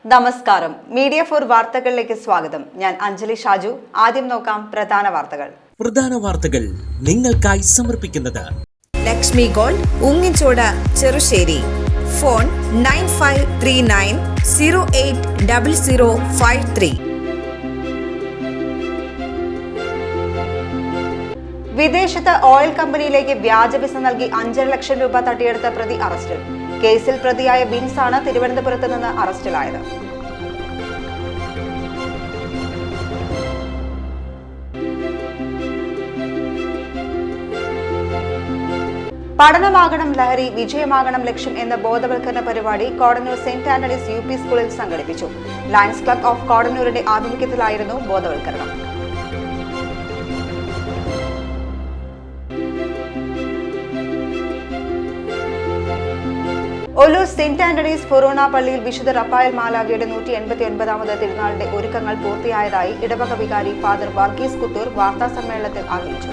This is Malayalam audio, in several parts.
നമസ്കാരം. മീഡിയ ഫോർ വാർത്തകളിലേക്ക് സ്വാഗതം. ഞാൻ അഞ്ജലി ഷാജു. ആദ്യം നോക്കാം പ്രധാന വാർത്തകൾ നിങ്ങൾക്കായി സമർപ്പിക്കുന്നത് ലക്ഷ്മി ഗോൾഡ്, ഉങ്ങിച്ചോട്, ചെറുശ്ശേരി. ഫോൺ 9539080053. വിദേശത്ത് ഓയിൽ കമ്പനിയിലേക്ക് വ്യാജ വിസ നൽകി 5.5 ലക്ഷം രൂപ തട്ടിയെടുത്ത പ്രതി അറസ്റ്റിൽ. കേസിൽ പ്രതിയായ വിൻസ് ആണ് തിരുവനന്തപുരത്ത് നിന്ന് അറസ്റ്റിലായത്. പഠനമാകണം ലഹരി, വിജയമാകണം ലക്ഷ്യം എന്ന ബോധവൽക്കരണ പരിപാടി കോടന്നൂർ സെന്റ് ആന്റണീസ് UP സ്കൂളിൽ സംഘടിപ്പിച്ചു. ലയൺസ് ക്ലബ് ഓഫ് കോടന്നൂരിന്റെ ആഭിമുഖ്യത്തിലായിരുന്നു ബോധവൽക്കരണം. ഒല്ലൂർ സെന്റ് ആന്റണീസ് ഫൊറോന പള്ളിയിൽ വിശുദ്ധ റഫായൽ മാലാഖയുടെ 189ാമത് തിരുനാളിന്റെ ഒരുക്കങ്ങൾ പൂർത്തിയായതായി ഇടവക വികാരി ഫാദർ വർഗീസ് കുത്തൂർ വാർത്താ സമ്മേളനത്തിൽ അറിയിച്ചു.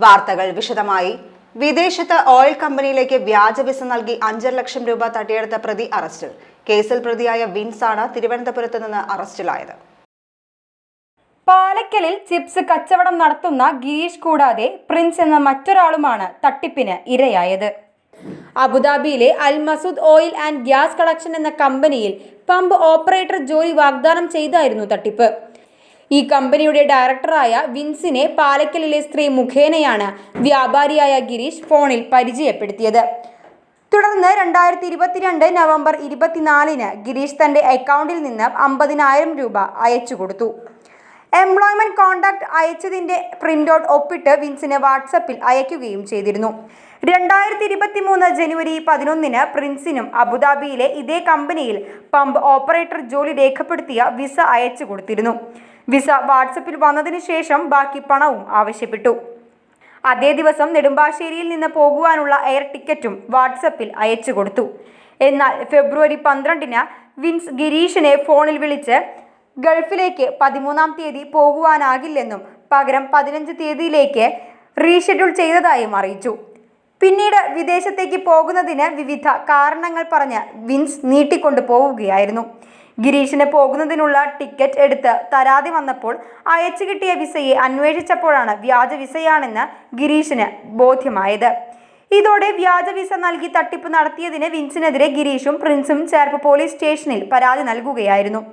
വാർത്തകൾ വിശദമായി. വിദേശത്ത് ഓയിൽ കമ്പനിയിലേക്ക് വ്യാജ വിസ നൽകി 5.5 ലക്ഷം രൂപ തട്ടിയെടുത്ത പ്രതി അറസ്റ്റിൽ. കേസിൽ പ്രതിയായ വിൻസ് ആണ് തിരുവനന്തപുരത്ത് നിന്ന് അറസ്റ്റിലായത്. പാലക്കലിൽ ചിപ്സ് കച്ചവടം നടത്തുന്ന ഗിരീഷ് കൂടാതെ പ്രിൻസ് എന്ന മറ്റൊരാളുമാണ് തട്ടിപ്പിന് ഇരയായത്. അബുദാബിയിലെ Al Masood oil and gas collection എന്ന കമ്പനിയിൽ പമ്പ് ഓപ്പറേറ്റർ ജോലി വാഗ്ദാനം ചെയ്തായിരുന്നു തട്ടിപ്പ്. ഈ കമ്പനിയുടെ ഡയറക്ടറായ വിൻസിനെ പാലക്കലിലെ സ്ത്രീ മുഖേനയാണ് വ്യാപാരിയായ ഗിരീഷ് ഫോണിൽ പരിചയപ്പെടുത്തിയത്. തുടർന്ന് 2022 നവംബർ 24-ന് ഗിരീഷ് തന്റെ അക്കൗണ്ടിൽ നിന്ന് 50,000 രൂപ അയച്ചു കൊടുത്തു. എംപ്ലോയ്മെന്റ് കോൺട്രാക്ട് അയച്ചതിന്റെ പ്രിന്റൗട്ട് ഒപ്പിട്ട് വിൻസിന് വാട്സപ്പിൽ അയക്കുകയും ചെയ്തിരുന്നു. 2023 ജനുവരി 11-ന് പ്രിൻസിനും അബുദാബിയിലെ ഇതേ കമ്പനിയിൽ പമ്പ് ഓപ്പറേറ്റർ ജോലി രേഖപ്പെടുത്തിയ വിസ അയച്ചു കൊടുത്തിരുന്നു. വിസ വാട്സപ്പിൽ വന്നതിന് ശേഷം ബാക്കി പണവും ആവശ്യപ്പെട്ടു. അതേ ദിവസം നെടുമ്പാശ്ശേരിയിൽ നിന്ന് പോകുവാനുള്ള എയർ ടിക്കറ്റും വാട്സപ്പിൽ അയച്ചു കൊടുത്തു. എന്നാൽ ഫെബ്രുവരി 12-ന് വിൻസ് ഗിരീഷിനെ ഫോണിൽ വിളിച്ച് ഗൾഫിലേക്ക് 13-ാം തീയതി പോകുവാനാകില്ലെന്നും പകരം 15 തീയതിയിലേക്ക് റീഷെഡ്യൂൾ ചെയ്തതായും അറിയിച്ചു. പിന്നീട് വിദേശത്തേക്ക് പോകുന്നതിന് വിവിധ കാരണങ്ങൾ പറഞ്ഞ് വിൻസ് നീട്ടിക്കൊണ്ടു പോവുകയായിരുന്നു. ഗിരീഷിന് പോകുന്നതിനുള്ള ടിക്കറ്റ് എടുത്ത് തരാതെ വന്നപ്പോൾ അയച്ചു കിട്ടിയ വിസയെ അന്വേഷിച്ചപ്പോഴാണ് വ്യാജ വിസയാണെന്ന് ഗിരീഷിന് ബോധ്യമായത്. ഇതോടെ വ്യാജ വിസ നൽകി തട്ടിപ്പ് നടത്തിയതിന് വിൻസിനെതിരെ ഗിരീഷും പ്രിൻസും ചേർപ്പ് പോലീസ് സ്റ്റേഷനിൽ പരാതി നൽകുകയായിരുന്നു.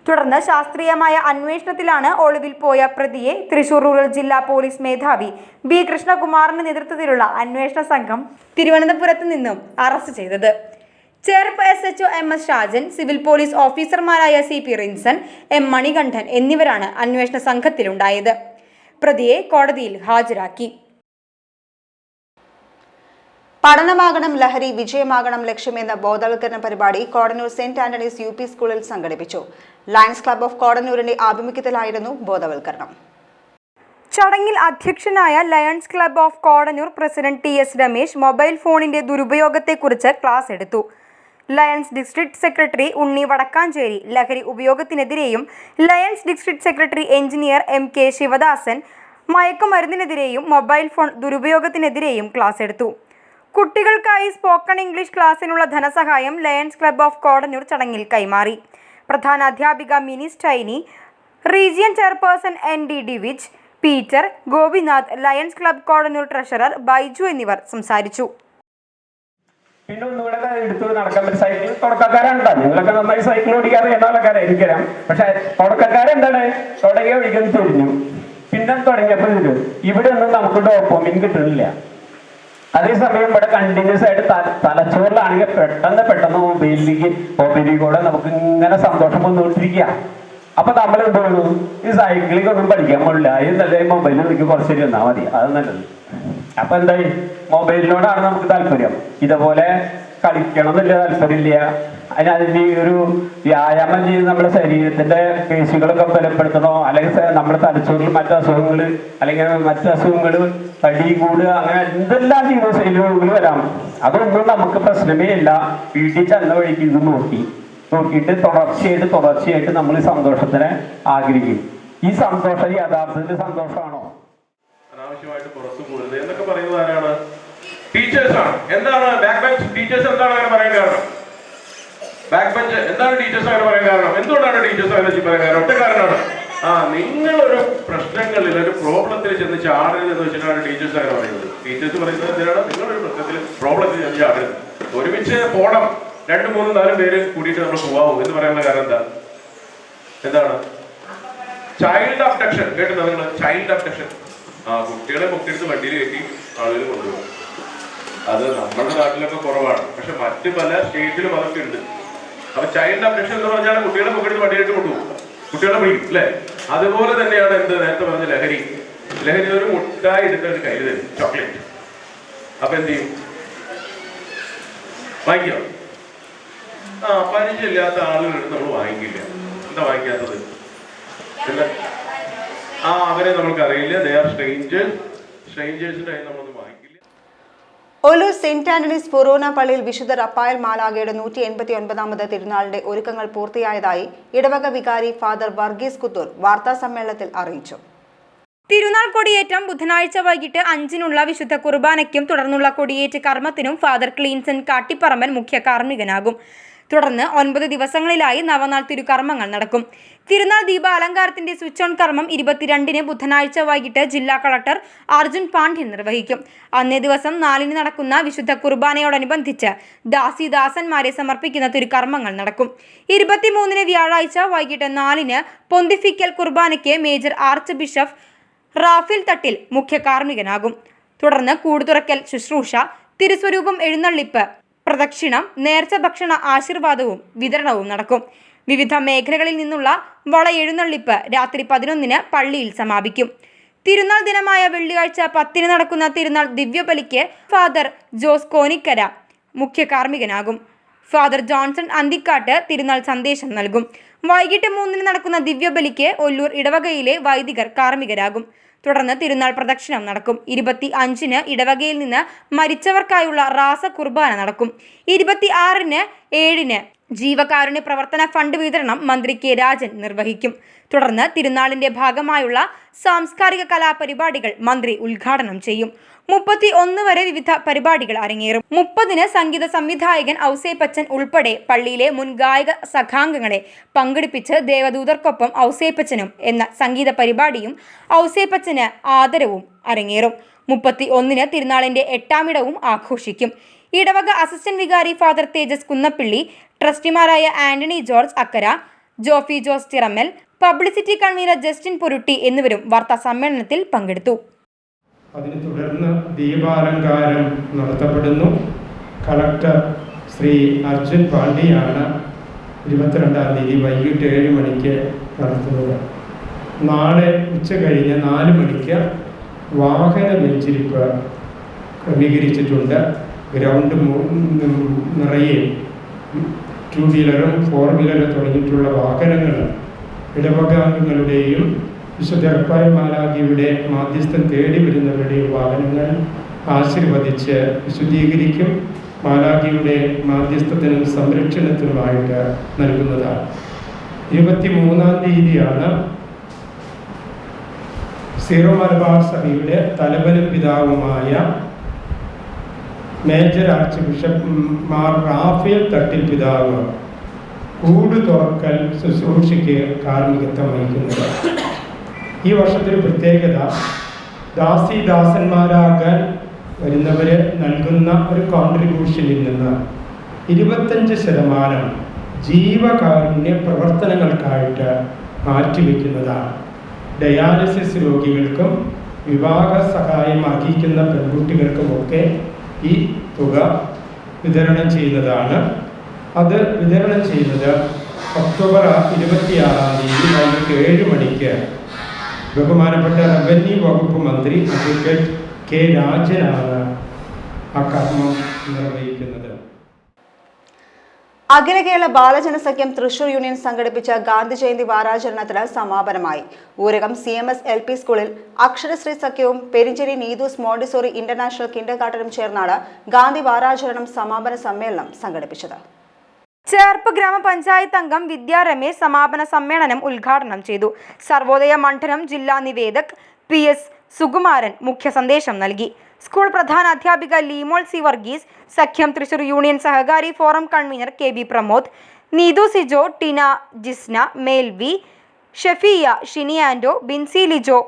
തുടർന്ന് ശാസ്ത്രീയമായ അന്വേഷണത്തിലാണ് ഒളിവിൽ പോയ പ്രതിയെ തൃശൂർ റൂറൽ ജില്ലാ പോലീസ് മേധാവി ബി കൃഷ്ണകുമാറിന്റെ നേതൃത്വത്തിലുള്ള അന്വേഷണ സംഘം തിരുവനന്തപുരത്ത് നിന്നും അറസ്റ്റ് ചെയ്തത്. Cherpu SHO MS Shajan, civil police ഓഫീസർമാരായ CP റിൻസൺ, M മണികണ്ഠൻ എന്നിവരാണ് അന്വേഷണ സംഘത്തിലുണ്ടായത്. പ്രതിയെ കോടതിയിൽ ഹാജരാക്കി. പഠനമാകണം ലഹരി, വിജയമാകണം ലക്ഷ്യം എന്ന ബോധവൽക്കരണ പരിപാടി കോടന്നൂർ സെന്റ് ആന്റണീസ് UP സ്കൂളിൽ സംഘടിപ്പിച്ചു. ലയൺസ് ക്ലബ് ഓഫ് കോടന്നൂരിന്റെ ആഭിമുഖ്യത്തിലായിരുന്നു ബോധവൽക്കരണം. ചടങ്ങിൽ അധ്യക്ഷനായ Lions club of Kodannur president TS Ramesh mobile ഫോണിന്റെ ദുരുപയോഗത്തെക്കുറിച്ച് ക്ലാസ് എടുത്തു. Lions district secretary Unni Vadakkancherry ലഹരി ഉപയോഗത്തിനെതിരെയും Lions district secretary engineer MK Sivadasan മയക്കുമരുന്നിനെതിരെയും മൊബൈൽ ഫോൺ ദുരുപയോഗത്തിനെതിരെയും ക്ലാസ് എടുത്തു. കുട്ടികൾക്കായി സ്പോക്കൺ ഇംഗ്ലീഷ് ക്ലാസ്സിനുള്ള ധനസഹായം ലയൺസ് ക്ലബ് ഓഫ് കോടന്നൂർ ചടങ്ങിൽ കൈമാറി. പ്രധാന അധ്യാപിക Mini Steni, region chairperson ND Divij, Peter, Gopinath, Lions club Kodannur treasurer Baiju എന്നിവർ സംസാരിച്ചു. പിന്നെ ഒന്നുകൂടെ എടുത്തു നടക്കാൻ പറ്റും. സൈക്കിൾ തുടക്കക്കാരാണ്. നിങ്ങളൊക്കെ നന്നായി സൈക്കിൾ ഓടിക്കാറ് എന്ന ആൾക്കാരായിരിക്കാം. പക്ഷെ തുടക്കക്കാരെന്താണ് തുടങ്ങിയ ഒഴിക്കാൻ തിരിഞ്ഞു. പിന്നെ തുടങ്ങിയപ്പോൾ ഇവിടെ ഒന്നും നമുക്ക് ഡോപ്പമിൻ കിട്ടുന്നില്ല. അതേസമയം ഇവിടെ കണ്ടിന്യൂസ് ആയിട്ട് തലച്ചോറിലാണെങ്കിൽ പെട്ടെന്ന് മൊബൈലിലേക്ക് കൂടെ നമുക്ക് ഇങ്ങനെ സന്തോഷം വന്നുകൊണ്ടിരിക്കുക. അപ്പൊ നമ്മൾ എന്ത് വേണു, ഈ സൈക്ലിംഗ് ഒന്നും പഠിക്കാൻ പാടില്ല, ഇത് നല്ല മൊബൈലിൽ എനിക്ക് കുറച്ചേരി വന്നാൽ മതി, അത് നല്ലത്. അപ്പൊ എന്തായി, മൊബൈലിനോടാണ് നമുക്ക് താല്പര്യം. ഇതുപോലെ കളിക്കണം എന്നില്ല താല്പര്യമില്ല. അതിന് ഒരു വ്യായാമം ചെയ്ത് നമ്മുടെ ശരീരത്തിന്റെ പേശികളൊക്കെ ബലപ്പെടുത്തണോ, അല്ലെങ്കിൽ നമ്മുടെ തലച്ചോറിൽ മറ്റു അസുഖങ്ങൾ അല്ലെങ്കിൽ മറ്റു അസുഖങ്ങൾ തടി കൂടുക, അങ്ങനെ എന്തെല്ലാം ജീവിതശൈലികൾ വരാം. അതൊന്നും നമുക്ക് പ്രശ്നമേ ഇല്ല. വീട്ടിൽ ചെന്ന വഴിക്ക് ഇത് നോക്കിയിട്ട് തുടർച്ചയായിട്ട് നമ്മൾ ഈ സന്തോഷത്തിനെ ആഗ്രഹിക്കും. ഈ സന്തോഷം യഥാർത്ഥത്തിൽ സന്തോഷമാണോ? അനാവശ്യമായിട്ട് പുറത്തു പോകരുത് എന്നൊക്കെ പറയുന്നത് ആരാണ്? ടീച്ചേഴ്സാണ്. എന്താണ് ബാക്ക് ബെഞ്ച് ടീച്ചേഴ്സ് എന്താണ് അങ്ങനെ പറയാൻ കാരണം? ബാക്ക് ബെഞ്ച് എന്താണ് ടീച്ചേഴ്സ് അങ്ങനെ പറയാൻ കാരണം? എന്തുകൊണ്ടാണ് ടീച്ചേഴ്സ് അങ്ങനെ പറയാൻ കാരണം? ഒറ്റ കാരണമാണ്, നിങ്ങളൊരു പ്രശ്നങ്ങളിൽ ഒരു പ്രോബ്ലത്തിൽ ചെന്ന് ചാടരുത് എന്ന് വെച്ചിട്ടാണ് ടീച്ചേഴ്സ് അങ്ങനെ പറയുന്നത്. ടീച്ചേഴ്സ് പറയുന്നത് എന്തിനാണ്? നിങ്ങളൊരു പ്രശ്നത്തിൽ പ്രോബ്ലത്തിൽ ചെന്ന് ചാടരുത്, ഒരുമിച്ച് പോണം, 2, 3, 4 പേര് കൂടിയിട്ട് നമ്മൾ പോവാമോ എന്ന് പറയാനുള്ള കാരണം എന്താണ്? ചൈൽഡ് അബ്ഡക്ഷൻ കേട്ടത് നിങ്ങൾ? Child abduction. കുട്ടികളെ പൊക്കിയെടുത്ത് വണ്ടിയിൽ കയറ്റി ആളുകൾ കൊണ്ടുപോകും. അത് നമ്മുടെ നാട്ടിലൊക്കെ കുറവാണ്, പക്ഷെ മറ്റ് പല സ്റ്റേറ്റിലും അതൊക്കെ ഉണ്ട്. അപ്പൊ ചൈൽഡ് അബ്ഡക്ഷൻ എന്ന് പറഞ്ഞാൽ കുട്ടികളെ പൊക്കിയെടുത്ത് വണ്ടിയിലേക്ക് കൊണ്ടുപോകും, കുട്ടികളെ പിടിക്കും അല്ലെ? അതുപോലെ തന്നെയാണ് എന്ത് നേരത്തെ പറഞ്ഞ ലഹരി. ഒരു മുട്ടായി എടുത്ത് കയ്യിൽ തരും, ചോക്ലേറ്റ്. അപ്പൊ എന്ത് ചെയ്യും? വാങ്ങിക്കോ? പരിചയമില്ലാത്ത ആളുകളെടുത്ത് നമ്മൾ വാങ്ങിക്കില്ല. എന്താ വാങ്ങിക്കാത്തത്? എന്താ? അവരെ നമ്മൾക്കറിയില്ല. ദേ ആർ സ്ട്രേഞ്ചേഴ്സിന്റെ കയ്യിൽ നമ്മളൊന്നും വാങ്ങിക്കില്ല. ഒല്ലൂർ സെന്റ് ആന്റണീസ് ഫൊറോന പള്ളിയിൽ വിശുദ്ധ റഫായൽ മാലാഖയുടെ 189ാമത് തിരുനാളിന്റെ ഒരുക്കങ്ങൾ പൂർത്തിയായതായി ഇടവക വികാരി ഫാദർ വർഗീസ് കുത്തൂർ വാർത്താ സമ്മേളനത്തിൽ അറിയിച്ചു. തിരുനാൾ കൊടിയേറ്റം ബുധനാഴ്ച വൈകിട്ട് 5-നുള്ള വിശുദ്ധ കുർബാനയ്ക്കും തുടർന്നുള്ള കൊടിയേറ്റ് കർമ്മത്തിനും ഫാദർ ക്ലീൻസൺ കാട്ടിപ്പറമ്പൻ മുഖ്യ കാർമ്മികനാകും. തുടർന്ന് 9 ദിവസങ്ങളിലായി നവനാൾ തിരുകർമ്മങ്ങൾ നടക്കും. തിരുനാൾ ദീപ അലങ്കാരത്തിന്റെ സ്വിച്ച് ഓൺ കർമ്മം 22-ന് ബുധനാഴ്ച വൈകിട്ട് ജില്ലാ കളക്ടർ അർജുൻ പാണ്ഡ്യൻ നിർവഹിക്കും. അന്നേ ദിവസം 4-ന് നടക്കുന്ന വിശുദ്ധ കുർബാനയോടനുബന്ധിച്ച് ദാസിദാസന്മാരെ സമർപ്പിക്കുന്ന തിരുകർമ്മങ്ങൾ നടക്കും. 23-ന് വ്യാഴാഴ്ച വൈകിട്ട് 4-ന് പൊന്തിഫിക്കൽ കുർബാനയ്ക്ക് major arch bishop Raphael Thattil മുഖ്യ കാർമ്മികനാകും. തുടർന്ന് കൂടുതുറക്കൽ ശുശ്രൂഷ, തിരുസ്വരൂപം എഴുന്നള്ളിപ്പ്, പ്രദക്ഷിണം, നേർച്ച ഭക്ഷണ ആശീർവാദവും വിതരണവും നടക്കും. വിവിധ മേഖലകളിൽ നിന്നുള്ള വള എഴുന്നള്ളിപ്പ് രാത്രി 11-ന് പള്ളിയിൽ സമാപിക്കും. തിരുനാൾ ദിനമായ വെള്ളിയാഴ്ച 10-ന് നടക്കുന്ന തിരുനാൾ ദിവ്യബലിക്ക് ഫാദർ ജോസ് കോനിക്കര മുഖ്യ കാർമ്മികനാകും. ഫാദർ ജോൺസൺ അന്തിക്കാട്ട് തിരുനാൾ സന്ദേശം നൽകും. വൈകിട്ട് 3-ന് നടക്കുന്ന ദിവ്യബലിക്ക് ഒല്ലൂർ ഇടവകയിലെ വൈദികർ കാർമ്മികരാകും. തുടർന്ന് തിരുനാൾ പ്രദക്ഷിണം നടക്കും. 25-ന് ഇടവകയിൽ നിന്ന് മരിച്ചവർക്കായുള്ള റാസ കുർബാന നടക്കും. 26-ന് 7-ന് ജീവകാരുണ്യ പ്രവർത്തന ഫണ്ട് വിതരണം മന്ത്രി കെ രാജൻ നിർവഹിക്കും. തുടർന്ന് തിരുനാളിന്റെ ഭാഗമായുള്ള സാംസ്കാരിക കലാപരിപാടികൾ മന്ത്രി ഉദ്ഘാടനം ചെയ്യും. 31 വരെ വിവിധ പരിപാടികൾ അരങ്ങേറും. 30-ന് സംഗീത സംവിധായകൻ ഔസേപ്പച്ചൻ ഉൾപ്പെടെ പള്ളിയിലെ മുൻ ഗായക സഖാംഗങ്ങളെ പങ്കെടുപ്പിച്ച് ദേവദൂതർക്കൊപ്പം ഔസേപ്പച്ചനും എന്ന സംഗീത പരിപാടിയും ഔസേപ്പച്ചന് ആദരവും അരങ്ങേറും. 31-ന് തിരുനാളിന്റെ 8-ാമിടവും ആഘോഷിക്കും. ഇടവക അസിസ്റ്റന്റ് വികാരി ഫാദർ തേജസ് കുന്നപ്പിള്ളി, ട്രസ്റ്റിമാരായ Antony George Akkara, Jofy Jose Chirammal, publicity convener Justin Porutty എന്നിവരും വാർത്താ സമ്മേളനത്തിൽ പങ്കെടുത്തു. അതിനെ തുടർന്ന് ദീപാലങ്കാരം നടത്തപ്പെടുന്നു. കളക്ടർ ശ്രീ അർജുൻ പാണ്ഡ്യയാണ് 22-ാം തീയതി വൈകിട്ട് 7 മണിക്ക് നടത്തുന്നത്. നാളെ ഉച്ച കഴിഞ്ഞ് 4 മണിക്ക് വാഹന വെഞ്ചരിപ്പ് ക്രമീകരിച്ചിട്ടുണ്ട്. ഗ്രൗണ്ട് നിറയെ 2 വീലറും 4 വീലറും തുടങ്ങിയിട്ടുള്ള വാഹനങ്ങൾ ഇടവകാംഗങ്ങളുടെയും വിശുദ്ധ റഫായൽ മാലാഖയുടെ മാധ്യസ്ഥം തേടി വരുന്നവരുടെയും വാഹനങ്ങൾ ആശീർവദിച്ച് വിശുദ്ധീകരിക്കും. മാലാഖയുടെ മാധ്യസ്ഥത്തിനും സംരക്ഷണത്തിനുമായിട്ട് നൽകുന്നതാണ്. 23-ാം തീയതിയാണ് സീറോ മലബാർ സഭയുടെ തലവനും പിതാവുമായ major archbishop Mar Raphael Thattil പിതാവ് കൂട് തുറക്കൽ ശുശ്രൂഷയ്ക്ക് കാർമ്മികത്വം വഹിക്കുന്നത്. ഈ വർഷത്തൊരു പ്രത്യേകത, ദാസിദാസന്മാരാകാൻ വരുന്നവർ നൽകുന്ന ഒരു കോൺട്രിബ്യൂഷനിൽ നിന്ന് 25% ജീവകാരുണ്യ പ്രവർത്തനങ്ങൾക്കായിട്ട് മാറ്റിവെക്കുന്നതാണ്. ഡയാലിസിസ് രോഗികൾക്കും വിവാഹ സഹായം അർഹിക്കുന്ന പെൺകുട്ടികൾക്കുമൊക്കെ ഈ തുക വിതരണം ചെയ്യുന്നതാണ്. അത് വിതരണം ചെയ്യുന്നത് ഒക്ടോബർ 26-ാം തീയതി വൈകിട്ട് 7 മണിക്ക് ബഹുമാനപ്പെട്ട റവന്യൂ വകുപ്പ് മന്ത്രി അഡ്വക്കേറ്റ് കെ രാജനാണ് ആ കർമ്മം നിർവഹിക്കുന്നത്. അഖില കേരള ബാലജനസഖ്യം തൃശൂർ യൂണിയൻ സംഘടിപ്പിച്ച ഗാന്ധി ജയന്തി വാരാചരണത്തിന് സമാപനമായി. ഊരകം CMS LP സ്കൂളിൽ അക്ഷരശ്രീ സഖ്യവും പെരിഞ്ചേരി നീതൂസ് മോണ്ടിസോറി ഇന്റർനാഷണൽ കിൻഡർഗാർട്ടനും ചേർന്നാണ് ഗാന്ധി വാരാചരണം സമാപന സമ്മേളനം സംഘടിപ്പിച്ചത്. ചേർപ്പ് ഗ്രാമപഞ്ചായത്ത് അംഗം വിദ്യാ രമേശ് സമാപന സമ്മേളനം ഉദ്ഘാടനം ചെയ്തു. സർവോദയ മണ്ഡലം ജില്ലാ നിവേദക് PS സുകുമാരൻ മുഖ്യ സന്ദേശം നൽകി. സ്കൂൾ പ്രധാന അധ്യാപിക ലീമോൾ C വർഗീസ്, സഖ്യം തൃശൂർ യൂണിയൻ സഹകാരി forum convener KB Pramod, Neethu Sijo, Tina Jisna, Melvi, Shefiya, Shini Ando, Binsy Lijo,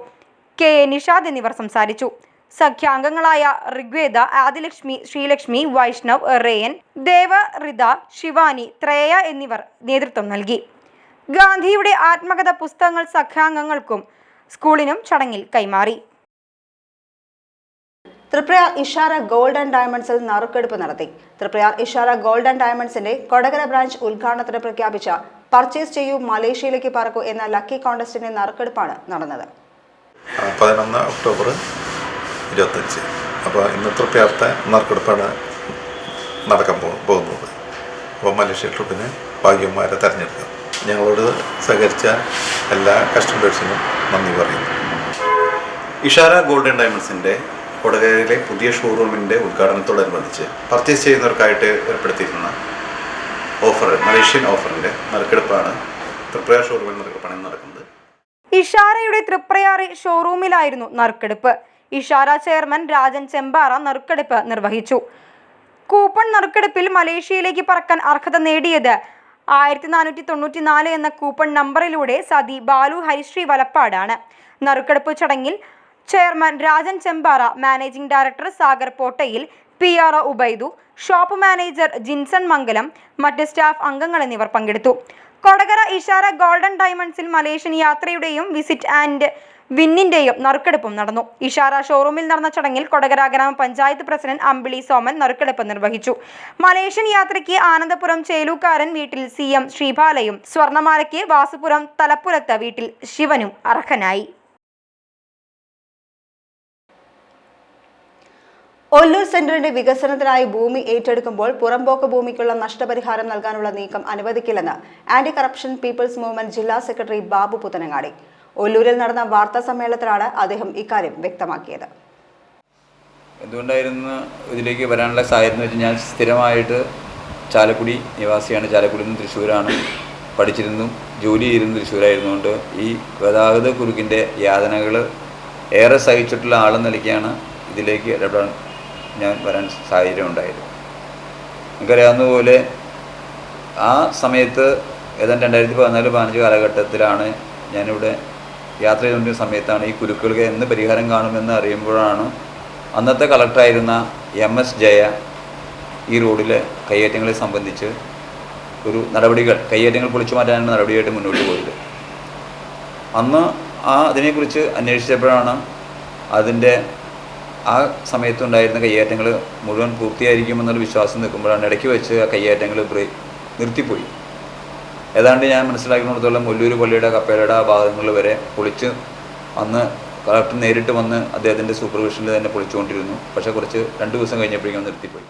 KA Nishad എന്നിവർ സംസാരിച്ചു. സഖ്യാംഗങ്ങളായ ഋഗ്വേദ, ആദിലക്ഷ്മി, ശ്രീലക്ഷ്മി, വൈഷ്ണവ്, റേയൻ, ദേവറിത, ശിവാനി, ത്രേയ എന്നിവർ നേതൃത്വം നൽകി. ഗാന്ധിയുടെ ആത്മകഥ പുസ്തകങ്ങൾ സഖ്യാംഗങ്ങൾക്കും സ്കൂളിനും ചടങ്ങിൽ കൈമാറി. തൃപ്രയാർ ഇഷാര ഗോൾഡ് ആൻഡ് ഡയമണ്ട്സിൽ നറുക്കെടുപ്പ് നടത്തി. തൃപ്രയാർ ഇഷാര ഗോൾഡ് ആൻഡ് ഡയമണ്ട്സിന്റെ കൊടകര ബ്രാഞ്ച് ഉദ്ഘാടനത്തിന് പ്രഖ്യാപിച്ച പർച്ചേസ് ചെയ്യൂ മലേഷ്യയിലേക്ക് പറക്കൂ എന്ന ലക്കി കോൺടെസ്റ്റിന്റെ നറുക്കെടുപ്പാണ് നടന്നത്. 11 ഒക്ടോബർ 25. അപ്പോൾ ഇന്ന് തൃപ്രയാർത്തെ നറുക്കെടുപ്പാണ് നടക്കാൻ പോകുന്നത്. അപ്പോൾ മലേഷ്യ ട്രിപ്പിന് ഭാഗ്യന്മാരെ തിരഞ്ഞെടുക്കുക. ഞങ്ങളോട് സഹകരിച്ച എല്ലാ കസ്റ്റമേഴ്സിനും നന്ദി പറയുന്നു. ഇഷാര ഗോൾഡ് ആൻഡ് ഡയമണ്ട്സിൻ്റെ കൊടകരയിലെ പുതിയ ഷോറൂമിൻ്റെ ഉദ്ഘാടനത്തോടനുബന്ധിച്ച് പർച്ചേസ് ചെയ്യുന്നവർക്കായിട്ട് ഏർപ്പെടുത്തിയിരുന്ന ഓഫർ, മലേഷ്യൻ ഓഫറിൻ്റെ നറുക്കെടുപ്പാണ് തൃപ്രയാർ ഷോറൂമിൽ നറുക്കെടുപ്പാണ് നടക്കുന്നത്. ഇഷാരയുടെ തൃപ്രയാറി ഷോറൂമിലായിരുന്നു നറുക്കെടുപ്പ്. ഇഷാര ചെയർമാൻ രാജൻ ചെമ്പാറ നറുക്കെടുപ്പ് നിർവഹിച്ചു. കൂപ്പൺ നറുക്കെടുപ്പിൽ മലേഷ്യയിലേക്ക് പറക്കാൻ അർഹത നേടിയത് 1494 എന്ന കൂപ്പൺ നമ്പറിലൂടെ സതി ബാലു ഹരിശ്രീ വലപ്പാടാണ്. നറുക്കെടുപ്പ് ചടങ്ങിൽ chairman Rajan Chembara, managing director Sagar പോട്ടയിൽ, PRO Ubaidu, shop manager Jinson Mangalam, മറ്റ് സ്റ്റാഫ് അംഗങ്ങൾ എന്നിവർ പങ്കെടുത്തു. കൊടകര ഇഷാര ഗോൾഡൻ ഡയമണ്ട്സിൽ മലേഷ്യൻ യാത്രയുടെയും വിസിറ്റ് ആൻഡ് വിന്നിന്റെയും നറുക്കെടുപ്പും നടന്നു. ഇഷാര ഷോറൂമിൽ നടന്ന ചടങ്ങിൽ കൊടകര ഗ്രാമപഞ്ചായത്ത് പ്രസിഡന്റ് അമ്പിളി സോമൻ നറുക്കെടുപ്പ് നിർവഹിച്ചു. മലേഷ്യൻ യാത്രയ്ക്ക് ആനന്ദപുരം ചേലൂക്കാരൻ വീട്ടിൽ CM ശ്രീബാലയും, സ്വർണമാലയ്ക്ക് വാസുപുരം തലപ്പുരത്ത് വീട്ടിൽ ശിവനും അർഹനായി. ഒല്ലൂർ സെന്ററിന്റെ വികസനത്തിനായി ഭൂമി ഏറ്റെടുക്കുമ്പോൾ പുറമ്പോക്ക് ഭൂമിക്കുള്ള നഷ്ടപരിഹാരം നൽകാനുള്ള നീക്കം അനുവദിക്കില്ലെന്ന് ആന്റി കറപ്ഷൻ പീപ്പിൾസ് മൂവ്മെന്റ് ജില്ലാ സെക്രട്ടറി ബാബു പുത്തനങ്ങാടി. ഒല്ലൂരിൽ നടന്ന വാർത്താ സമ്മേളനത്തിലാണ് അദ്ദേഹം ഇക്കാര്യം വ്യക്തമാക്കിയത്. എന്തുകൊണ്ടായിരുന്നു ഇതിലേക്ക് വരാനുള്ള സാഹചര്യം എന്ന് വെച്ചാൽ, ഞാൻ സ്ഥിരമായിട്ട് ചാലക്കുടി നിവാസിയാണ്. ചാലക്കുടിയിൽ നിന്ന് തൃശ്ശൂരാണ്. പഠിച്ചിരുന്നു, ജോലി ചെയ്തിരുന്നു തൃശ്ശൂരായിരുന്നുകൊണ്ട് ഈ ഗതാഗത കുരുക്കിൻ്റെ യാതനകൾ ഏറെ സഹിച്ചിട്ടുള്ള ആളെന്ന നിലയ്ക്കാണ് ഇതിലേക്ക് ഇടപെടാൻ ഞാൻ വരാൻ സാഹചര്യം ഉണ്ടായത്. നമുക്കറിയാവുന്നതുപോലെ ആ സമയത്ത് ഏതാണ്ട് 2014-15 കാലഘട്ടത്തിലാണ് ഞാനിവിടെ യാത്ര ചെയ്തുകൊണ്ടിരുന്ന സമയത്താണ് ഈ കുരുക്കുകൾക്ക് എന്ന് പരിഹാരം കാണുമെന്ന് അറിയുമ്പോഴാണ് അന്നത്തെ കളക്ടറായിരുന്ന MS ജയ ഈ റോഡിലെ കയ്യേറ്റങ്ങളെ സംബന്ധിച്ച് ഒരു കയ്യേറ്റങ്ങൾ പൊളിച്ചു മാറ്റാനുള്ള നടപടിയായിട്ട് മുന്നോട്ട് പോയത്. അന്ന് അതിനെക്കുറിച്ച് അന്വേഷിച്ചപ്പോഴാണ് അതിൻ്റെ ആ സമയത്തുണ്ടായിരുന്ന കയ്യേറ്റങ്ങൾ മുഴുവൻ പൂർത്തിയായിരിക്കുമെന്നുള്ള വിശ്വാസം നിൽക്കുമ്പോഴാണ് ഇടയ്ക്ക് വെച്ച് ആ കയ്യേറ്റങ്ങൾ നിർത്തിപ്പോയി. ഏതാണ്ട് ഞാൻ മനസ്സിലാക്കുന്നിടത്തോളം ഒല്ലൂർ പള്ളിയുടെ കപ്പേലയുടെ ഭാഗങ്ങൾ വരെ പൊളിച്ച് അന്ന് കളക്ടർ നേരിട്ട് വന്ന് അദ്ദേഹത്തിൻ്റെ സൂപ്പർവിഷനിൽ തന്നെ പൊളിച്ചുകൊണ്ടിരുന്നു. പക്ഷേ 2 ദിവസം കഴിഞ്ഞപ്പോഴേക്കും നിർത്തിപ്പോയി.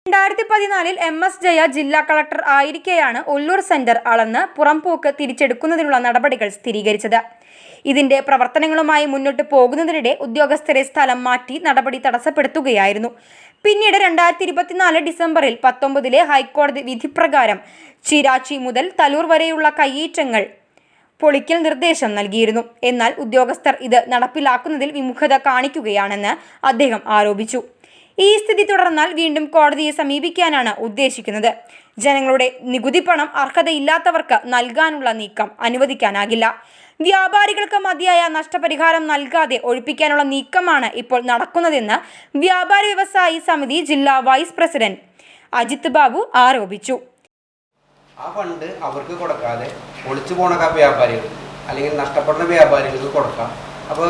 2014 MS ജയ ജില്ലാ കളക്ടർ ആയിരിക്കെയാണ് ഒല്ലൂർ സെന്റർ അളന്ന് പുറംപോക്ക് തിരിച്ചെടുക്കുന്നതിനുള്ള നടപടികൾ സ്ഥിരീകരിച്ചത്. ഇതിന്റെ പ്രവർത്തനങ്ങളുമായി മുന്നോട്ട് പോകുന്നതിനിടെ ഉദ്യോഗസ്ഥരെ സ്ഥലം മാറ്റി നടപടി തടസ്സപ്പെടുത്തുകയായിരുന്നു. പിന്നീട് 2024 ഡിസംബറിൽ 19 ഹൈക്കോടതി വിധിപ്രകാരം ചിരാച്ചി മുതൽ തലൂർ വരെയുള്ള കയ്യേറ്റങ്ങൾ പൊളിക്കൽ നിർദ്ദേശം നൽകിയിരുന്നു. എന്നാൽ ഉദ്യോഗസ്ഥർ ഇത് നടപ്പിലാക്കുന്നതിൽ വിമുഖത കാണിക്കുകയാണെന്ന് അദ്ദേഹം ആരോപിച്ചു. ഈ സ്ഥിതി തുടർന്നാൽ വീണ്ടും കോടതിയെ സമീപിക്കാനാണ് ഉദ്ദേശിക്കുന്നത്. ജനങ്ങളുടെ നികുതി പണം അർഹതയില്ലാത്തവർക്ക് നൽകാനുള്ള നീക്കം അനുവദിക്കാനാകില്ല. വ്യാപാരികൾക്ക് മതിയായ നഷ്ടപരിഹാരം നൽകാതെ ഒഴിപ്പിക്കാനുള്ള നീക്കമാണ് ഇപ്പോൾ നടക്കുന്നതെന്ന് വ്യാപാരി വ്യവസായി സമിതി ജില്ലാ വൈസ് പ്രസിഡന്റ് അജിത് ബാബു ആരോപിച്ചു. ആ ഫണ്ട് അവർക്ക് കൊടുക്കാതെ ഒളിച്ചു പോണ വ്യാപാരികൾ അല്ലെങ്കിൽ നഷ്ടപ്പെടുന്ന വ്യാപാരികൾക്ക് കൊടുക്കാം. അപ്പോൾ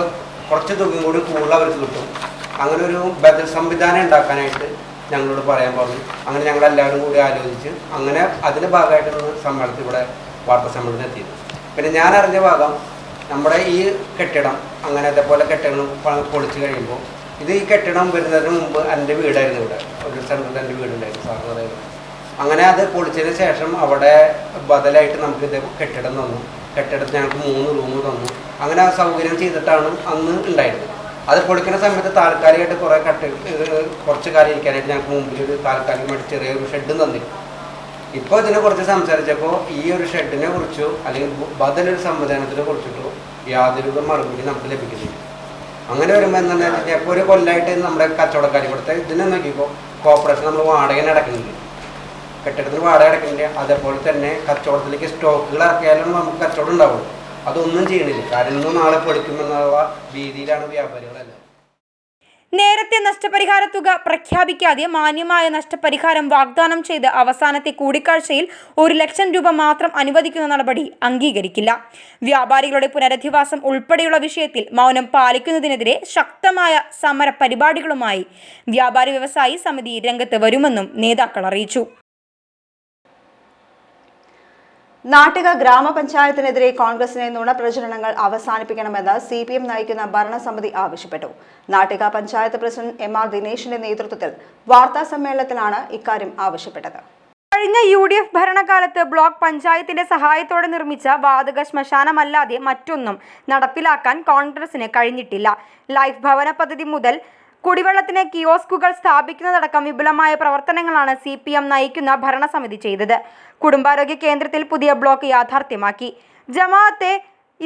കുറച്ച് തുകയും കൂടി കൂടുതൽ അവർക്ക് കിട്ടും. അങ്ങനെ ഒരു ബദൽ സംവിധാനം ഉണ്ടാക്കാനായിട്ട് ഞങ്ങളോട് പറയാൻ പറഞ്ഞു. അങ്ങനെ ഞങ്ങളെല്ലാവരും കൂടി ആലോചിച്ച് അങ്ങനെ അതിൻ്റെ ഭാഗമായിട്ടാണ് സമ്മേളനത്തിൽ ഇവിടെ വാർത്താ സമ്മേളനത്തിൽ എത്തിയത്. പിന്നെ ഞാൻ അറിഞ്ഞ ഭാഗം നമ്മുടെ ഈ കെട്ടിടം അങ്ങനെ അതേപോലെ കെട്ടിടം പൊളിച്ച് കഴിയുമ്പോൾ ഈ കെട്ടിടം വരുന്നതിന് മുമ്പ് എൻ്റെ വീടായിരുന്നു ഇവിടെ ഒരു സ്ഥലത്ത് എൻ്റെ വീടുണ്ടായിരുന്നു സാറിന്. അങ്ങനെ അത് പൊളിച്ചതിന് ശേഷം അവിടെ ബദലായിട്ട് നമുക്ക് ഇത് കെട്ടിടം തന്നു. കെട്ടിടത്തിൽ ഞങ്ങൾക്ക് 3 റൂം തന്നു. അങ്ങനെ ആ സൗകര്യം ചെയ്തിട്ടാണ് അന്ന് ഉണ്ടായിരുന്നത്. അത് പൊളിക്കുന്ന സമയത്ത് താൽക്കാലികമായിട്ട് കുറച്ച് കാര്യം ഇരിക്കാനായിട്ട് ഞങ്ങൾക്ക് മുമ്പിൽ ഒരു താൽക്കാലികമായിട്ട് ചെറിയൊരു ഷെഡും തന്നിരുന്നു. ഇപ്പോൾ ഇതിനെ കുറിച്ച് സംസാരിച്ചപ്പോൾ ഈ ഒരു ഷെഡിനെ കുറിച്ചോ അല്ലെങ്കിൽ ബദലൊരു സംവിധാനത്തിനെ കുറിച്ചിട്ടോ യാതൊരു മറുപടി നമുക്ക് ലഭിക്കുന്നില്ല. അങ്ങനെ വരുമ്പോൾ എന്താണെന്ന് വെച്ചാൽ ഇപ്പോൾ ഒരു കൊല്ലമായിട്ട് നമ്മുടെ കച്ചവടക്കാർ ഇവിടുത്തെ ഇതിനെ നോക്കിയപ്പോൾ കോർപ്പറേഷൻ നമ്മൾ വാടക അടക്കുന്നില്ല, കെട്ടിടത്തിന് വാടക അടക്കുന്നില്ല. അതേപോലെ തന്നെ കച്ചവടത്തിലേക്ക് സ്റ്റോക്കുകൾ ഇറക്കിയാലും നമുക്ക് കച്ചവടം ഉണ്ടാവുള്ളൂ. അതൊന്നും ചെയ്യണില്ല. കാരണം ഇന്നും നാളെ പൊളിക്കുമെന്നുള്ള രീതിയിലാണ് വ്യാപാരികളെല്ലാം. നേരത്തെ നഷ്ടപരിഹാര തുക പ്രഖ്യാപിക്കാതെ മാന്യമായ നഷ്ടപരിഹാരം വാഗ്ദാനം ചെയ്ത് അവസാനത്തെ കൂടിക്കാഴ്ചയിൽ 1 ലക്ഷം രൂപ മാത്രം അനുവദിക്കുന്ന നടപടി അംഗീകരിക്കില്ല. വ്യാപാരികളുടെ പുനരധിവാസം ഉൾപ്പെടെയുള്ള വിഷയത്തിൽ മൗനം പാലിക്കുന്നതിനെതിരെ ശക്തമായ സമര പരിപാടികളുമായി വ്യാപാരി വ്യവസായി സമിതി രംഗത്ത് വരുമെന്നും നേതാക്കൾ അറിയിച്ചു. നാട്ടിക ഗ്രാമപഞ്ചായത്തിനെതിരെ കോൺഗ്രസിനെ നുണപ്രചരണങ്ങൾ അവസാനിപ്പിക്കണമെന്ന് CPM നയിക്കുന്ന ഭരണസമിതി ആവശ്യപ്പെട്ടു. നാട്ടിക പഞ്ചായത്ത് പ്രസിഡന്റ് MR ദിനേശിന്റെ നേതൃത്വത്തിൽ വാർത്താ സമ്മേളനത്തിലാണ് ഇക്കാര്യം ആവശ്യപ്പെട്ടത്. കഴിഞ്ഞ UDF ഭരണകാലത്ത് ബ്ലോക്ക് പഞ്ചായത്തിന്റെ സഹായത്തോടെ നിർമ്മിച്ച വാതക ശ്മശാനമല്ലാതെ മറ്റൊന്നും നടപ്പിലാക്കാൻ കോൺഗ്രസിന് കഴിഞ്ഞിട്ടില്ല. ലൈഫ് ഭവന പദ്ധതി മുതൽ കുടിവെള്ളത്തിന് കിയോസ്കുകൾ സ്ഥാപിക്കുന്നതടക്കം വിപുലമായ പ്രവർത്തനങ്ങളാണ് CPM നയിക്കുന്ന ഭരണസമിതി ചെയ്തത്. കുടുംബാരോഗ്യ കേന്ദ്രത്തിൽ പുതിയ ബ്ലോക്ക് യാഥാർത്ഥ്യമാക്കി. ജമാഅത്തെ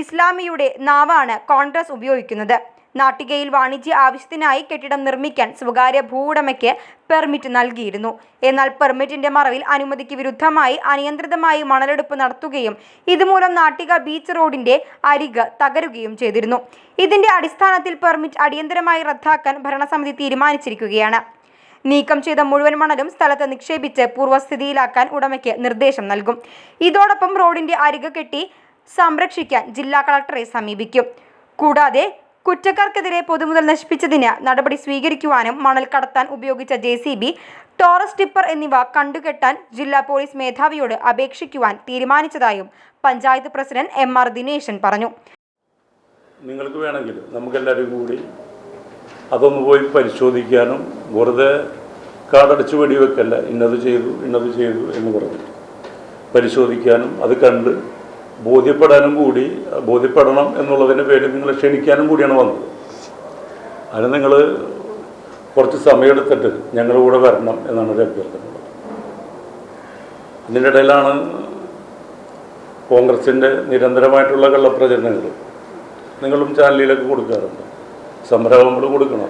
ഇസ്ലാമിയുടെ നാവാണ് കോൺഗ്രസ് ഉപയോഗിക്കുന്നത്. നാട്ടികയിൽ വാണിജ്യ ആവശ്യത്തിനായി കെട്ടിടം നിർമ്മിക്കാൻ സ്വകാര്യ ഭൂവുടമയ്ക്ക് പെർമിറ്റ് നൽകിയിരുന്നു. എന്നാൽ പെർമിറ്റിന്റെ മറവിൽ അനുമതിക്ക് വിരുദ്ധമായി അനിയന്ത്രിതമായി മണലെടുപ്പ് നടത്തുകയും ഇതുമൂലം നാട്ടിക ബീച്ച് റോഡിന്റെ അരിക് തകരുകയും ചെയ്തിരുന്നു. ഇതിന്റെ അടിസ്ഥാനത്തിൽ പെർമിറ്റ് അടിയന്തരമായി റദ്ദാക്കാൻ ഭരണസമിതി തീരുമാനിച്ചിരിക്കുകയാണ്. നീക്കം ചെയ്ത മുഴുവൻ മണലും സ്ഥലത്ത് നിക്ഷേപിച്ച് പൂർവ്വസ്ഥിതിയിലാക്കാൻ ഉടമയ്ക്ക് നിർദ്ദേശം നൽകും. ഇതോടൊപ്പം റോഡിന്റെ അരിക് കെട്ടി സംരക്ഷിക്കാൻ ജില്ലാ കളക്ടറെ സമീപിക്കും. കൂടാതെ കുറ്റക്കാർക്കെതിരെ പൊതുമുതൽ നശിപ്പിച്ചതിന് നടപടി സ്വീകരിക്കുവാനും മണൽ കടത്താൻ ഉപയോഗിച്ച JCB, ടോറസ് ടിപ്പർ എന്നിവ കണ്ടുകെട്ടാൻ ജില്ലാ പോലീസ് മേധാവിയോട് അപേക്ഷിക്കുവാൻ തീരുമാനിച്ചതായും പഞ്ചായത്ത് പ്രസിഡന്റ് MR ദിനേശൻ പറഞ്ഞു. നിങ്ങൾക്ക് വേണമെങ്കിൽ നമുക്കെല്ലാവരും കൂടി അതൊന്ന് പോയി പരിശോധിക്കാനും വെറുതെ കാടടച്ച് വെടിവെക്കല്ല, ഇന്നത് ചെയ്തു എന്ന് പറഞ്ഞു പരിശോധിക്കാനും അത് കണ്ട് ബോധ്യപ്പെടണം എന്നുള്ളതിൻ്റെ പേരിൽ നിങ്ങളെ ക്ഷണിക്കാനും കൂടിയാണ് വന്നത്. അതിന് നിങ്ങൾ കുറച്ച് സമയമെടുത്തിട്ട് ഞങ്ങളുടെ കൂടെ വരണം എന്നാണ് ഒരു അഭ്യർത്ഥന. അതിൻ്റെ ഇടയിലാണ് കോൺഗ്രസിൻ്റെ നിരന്തരമായിട്ടുള്ള കള്ളപ്രചരണങ്ങൾ നിങ്ങളും ചാനലിലൊക്കെ കൊടുക്കാറുണ്ട്, സമരങ്ങൾ കൊടുക്കണം.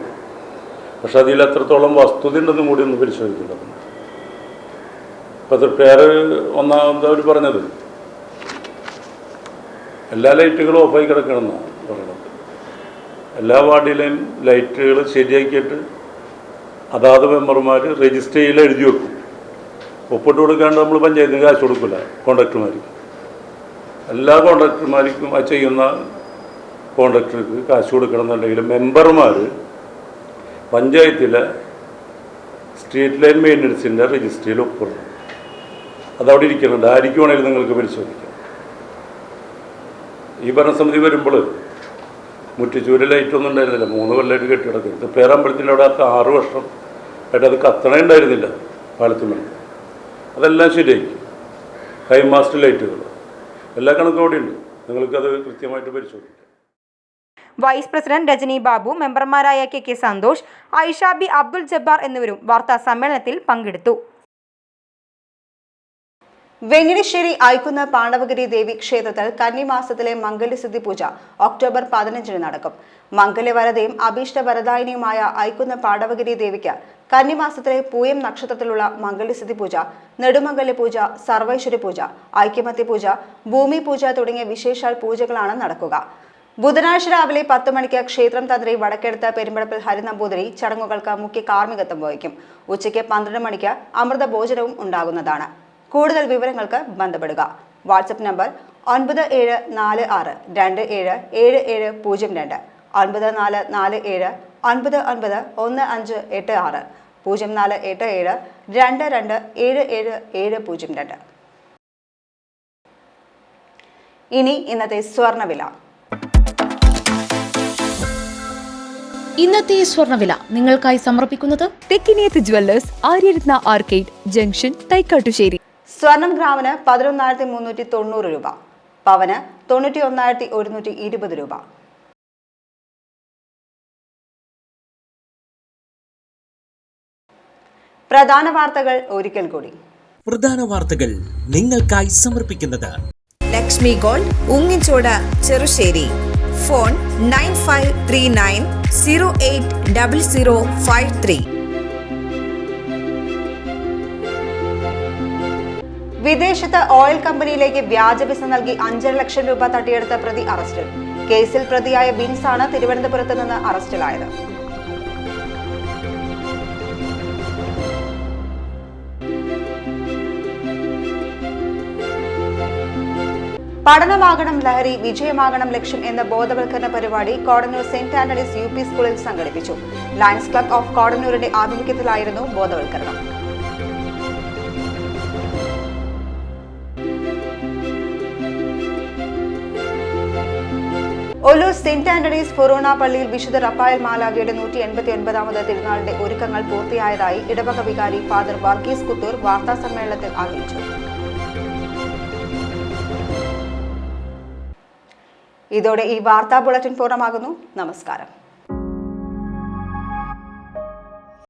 പക്ഷെ അതിൽ എത്രത്തോളം വസ്തുത ഉണ്ടെന്നും കൂടി ഒന്ന് പരിശോധിക്കേണ്ടതുണ്ട്. ഇപ്പം തൃപ്തിയാർ ഒന്നാമത് പറഞ്ഞത് എല്ലാ ലൈറ്റുകളും ഓഫായി കിടക്കണമെന്നാണ് പറയുന്നത്. എല്ലാ വാർഡിലെയും ലൈറ്റുകൾ ശരിയാക്കിയിട്ട് അതാത് മെമ്പർമാർ രജിസ്റ്റർ ചെയ്യൽ എഴുതി വെക്കും. ഒപ്പിട്ട് കൊടുക്കാണ്ട് നമ്മൾ പഞ്ചായത്തിന് കാശ് കൊടുക്കില്ല. കോൺട്രാക്ടർമാർക്ക് എല്ലാ കോൺട്രാക്ടർമാർക്കും ആ ചെയ്യുന്ന കോൺട്രാക്ടർക്ക് കാശ് കൊടുക്കണം എന്നുണ്ടെങ്കിൽ മെമ്പർമാർ പഞ്ചായത്തിലെ സ്ട്രീറ്റ് ലൈൻ മെയിൻ്റനൻസിൻ്റെ രജിസ്റ്ററിൽ ഒപ്പിടണം. അതവിടെ ഇരിക്കുന്നുണ്ട്. ആയിരിക്കും വേണമെങ്കിൽ നിങ്ങൾക്ക് പരിശോധിക്കാം. ഈ ഭരണസമിതി വരുമ്പോൾ മുറ്റിച്ചൂര് ലൈറ്റൊന്നും ഉണ്ടായിരുന്നില്ല. 3 കൊല്ലമായിട്ട് കെട്ടിടക്കുന്നത്. പേരമ്പലത്തിൻ്റെ അവിടെ 6 വർഷം ആയിട്ട് അത് കത്തണേ ഉണ്ടായിരുന്നില്ല പാലത്തുമണി. അതെല്ലാം ശരിയാക്കി. ഹൈമാസ്റ്റ് ലൈറ്റുകൾ എല്ലാ കണക്കും അവിടെ ഉണ്ട്. നിങ്ങൾക്കത് കൃത്യമായിട്ട് പരിശോധിക്കാം. വൈസ് പ്രസിഡന്റ് രജനി ബാബു, മെമ്പർമാരായ KK സന്തോഷ്, ഐഷ ബി, അബ്ദുൽ ജബ്ബാർ എന്നിവരും വാർത്താ സമ്മേളനത്തിൽ പങ്കെടുത്തു. വെങ്ങിണിശ്ശേരി ഐക്കുന്ന പാണ്ഡവഗിരി ദേവി ക്ഷേത്രത്തിൽ കന്നിമാസത്തിലെ മംഗല്യസിദ്ധി പൂജ ഒക്ടോബർ 15 നടക്കും. മംഗല്യവരതയും അഭീഷ്ടവരദായിനിയുമായ ഐക്കുന്ന പാണ്ഡവഗിരി ദേവിക്ക് കന്നിമാസത്തിലെ പൂയം നക്ഷത്രത്തിലുള്ള മംഗല്യസിദ്ധി പൂജ, നെടുമംഗല്യ പൂജ, സർവൈശ്വര്യ പൂജ, ഐക്യമത്യ പൂജ, ഭൂമി പൂജ തുടങ്ങിയ വിശേഷാൽ പൂജകളാണ് നടക്കുക. ബുധനാഴ്ച രാവിലെ 10 മണിക്ക് ക്ഷേത്രം തന്ത്രി വടക്കെടുത്ത് പെരുമ്പടപ്പിൽ ഹരിനമ്പൂതിരി ചടങ്ങുകൾക്ക് മുഖ്യ കാർമ്മികത്വം വഹിക്കും. ഉച്ചയ്ക്ക് 12 മണിക്ക് അമൃത ഭോജനവും ഉണ്ടാകുന്നതാണ്. കൂടുതൽ വിവരങ്ങൾക്ക് ബന്ധപ്പെടുക. WhatsApp number 9446277702, 9447991586, 048722777002. ഇനി ഇന്നത്തെ സ്വർണ്ണവില. ഇന്നത്തെ സ്വർണ്ണവില നിങ്ങൾക്കായി സമർപ്പിക്കുന്നത് Thekkiniyath jewellers, Aryaratna arcade junction, Thaikkattussery. സ്വർണം ഗ്രാമിന് 11,390 രൂപ, പവന് 91,120 രൂപ. പ്രധാന വാർത്തകൾ ഒരിക്കൽ കൂടി. പ്രധാന വാർത്തകൾ നിങ്ങൾക്കായി സമർപ്പിക്കുന്നത് ലക്ഷ്മി ഗോൾഡ്, ഉങ്ങിച്ചോട്, ചെറുശ്ശേരി. ഫോൺ 9539080053. വിദേശത്ത് ഓയിൽ കമ്പനിയിലേക്ക് വ്യാജ വിസ നൽകി 5.5 ലക്ഷം രൂപ തട്ടിയെടുത്ത പ്രതി അറസ്റ്റിൽ. കേസിൽ പ്രതിയായ ബിൻസാണ് തിരുവനന്തപുരത്ത് നിന്ന് അറസ്റ്റിലായത്. പഠനമാകണം ലഹരി, വിജയമാകണം ലക്ഷ്യം എന്ന ബോധവൽക്കരണ പരിപാടി കോടന്നൂർ സെന്റ് ആന്റണീസ് UP സ്കൂളിൽ സംഘടിപ്പിച്ചു. ലയൺസ് ക്ലബ് ഓഫ് കോടന്നൂരിന്റെ ആഭിമുഖ്യത്തിലായിരുന്നു ബോധവൽക്കരണം. ഒല്ലൂർ സെന്റ് ആന്റണീസ് ഫൊറോന പള്ളിയിൽ വിശുദ്ധ റഫായൽ മാലാഖയുടെ 189ാമത് തിരുനാളിന്റെ ഒരുക്കങ്ങൾ പൂർത്തിയായതായി ഇടവക വികാരി ഫാദർ വർഗീസ് കുത്തൂർ വാർത്താസമ്മേളനത്തിൽ അറിയിച്ചു. ഇതോടെ ഈ വാർത്താ ബുള്ളറ്റിൻ പൂർണ്ണമാകുന്നു. നമസ്കാരം.